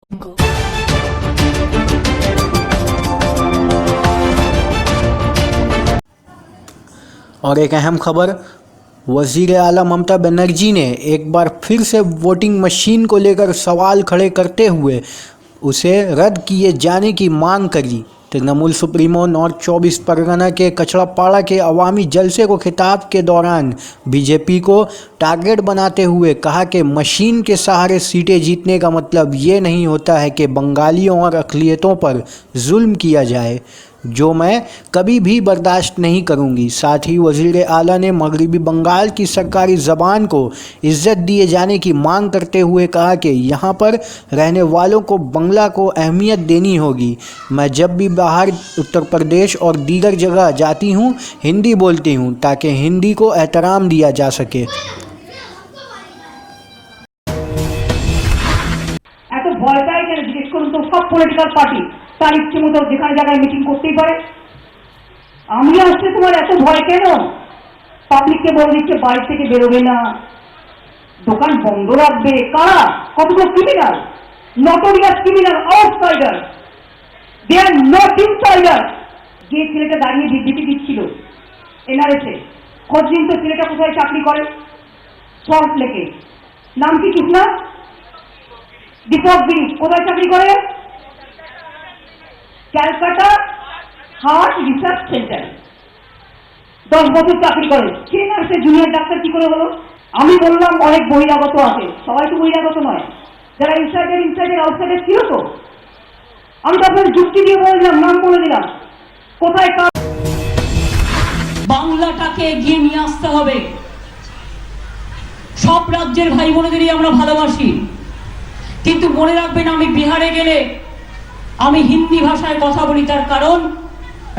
और एक अहम खबर, वज़ीर आला ममता बनर्जी ने एक बार फिर से वोटिंग मशीन को लेकर सवाल खड़े करते हुए उसे रद्द किए जाने की मांग करी। तृणमूल सुप्रीमो नॉर्थ 24 परगना के कचड़ापाड़ा के अवामी जलसे को खिताब के दौरान बीजेपी को टारगेट बनाते हुए कहा कि मशीन के सहारे सीटें जीतने का मतलब ये नहीं होता है कि बंगालियों और अक़लियतों पर जुल्म किया जाए, जो मैं कभी भी बर्दाश्त नहीं करूंगी। साथ ही वज़ीर आला ने मगरबी बंगाल की सरकारी ज़बान को इज़्ज़त दिए जाने की मांग करते हुए कहा कि यहाँ पर रहने वालों को बंगला को अहमियत देनी होगी। मैं जब भी बाहर उत्तर प्रदेश और दीगर जगह जाती हूँ हिंदी बोलती हूँ ताकि हिंदी को एहतराम दिया जा सके। এত ভয় পায় কেন জিজ্ঞেস করুন তো? সব পলিটিক্যাল পার্টি তার ইচ্ছে মতো যেখানে জায়গায় মিটিং করতেই পারে। আমি আসলে তোমার এত ভয় কেন? পাবলিককে বলে দিচ্ছে বাড়ি থেকে বেরোবে না, দোকান বন্ধ রাখবে। কারা? কতগুলো criminal, notorious criminal, outsider, they are not insider. যে ছেলেটা দাঁড়িয়ে বিবৃতি দিচ্ছিল এনআরএসে, খোঁজ নিন তো ছেলেটা কোথায় চাকরি করে। সল্ট লেকে, নাম কি ঠিক না? দীপক বিড়ি কোথায় চাকরি করে? ক্যালকাটা হার্ট রিসার্চ সেন্টার, 10 বছর চাকরি করে। সে নার্সের জুনিয়র ডাক্তার কি করে হলো? আমি বললাম অনেক বহিরাগত আছে, সবাই তো বহিরাগত নয়, যারা ইনসাইডার আউটসাইডার ছিল তো। আমি তো আপনার যুক্তি দিয়ে বলে দিলাম, নাম বলে দিলাম। কোথায় বাংলাটাকে এগিয়ে নিয়ে আসতে হবে। সব রাজ্যের ভাই বোনেদেরই আমরা ভালোবাসি, কিন্তু মনে রাখবেন আমি বিহারে গেলে আমি হিন্দি ভাষায় কথা বলি, তার কারণ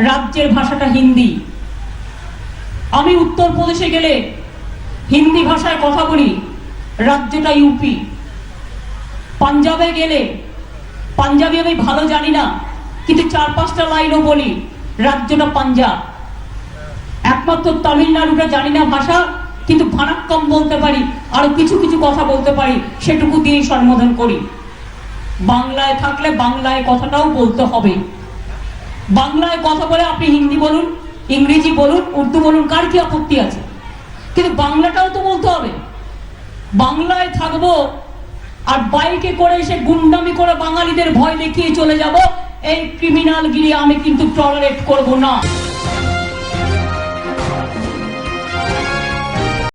রাজ্যের ভাষাটা হিন্দি। আমি উত্তরপ্রদেশে গেলে হিন্দি ভাষায় কথা বলি, রাজ্যটা ইউপি। পাঞ্জাবে গেলে পাঞ্জাবি আমি ভালো জানি না, কিন্তু 4-5টা লাইনও বলি, রাজ্যটা পাঞ্জাব। একমাত্র তামিলনাড়ুটা জানি না ভাষা, কিন্তু ভানাক্কম বলতে পারি, আরো কিছু কিছু কথা বলতে পারি, সেটুকু দিয়ে সম্বোধন করি। বাংলায় থাকলে বাংলায় কথাটাও বলতে হবে। বাংলায় কথা বলে আপনি হিন্দি বলুন, ইংরেজি বলুন, উর্দু বলুন, কার কি আপত্তি আছে? কিন্তু বাংলাটাও তো বলতে হবে। বাংলায় থাকবো আর বাইকে করে এসে গুন্ডামি করে বাঙালিদের ভয় দেখিয়ে চলে যাব, এই ক্রিমিনালগিরি আমি কিন্তু টলারেট করব না।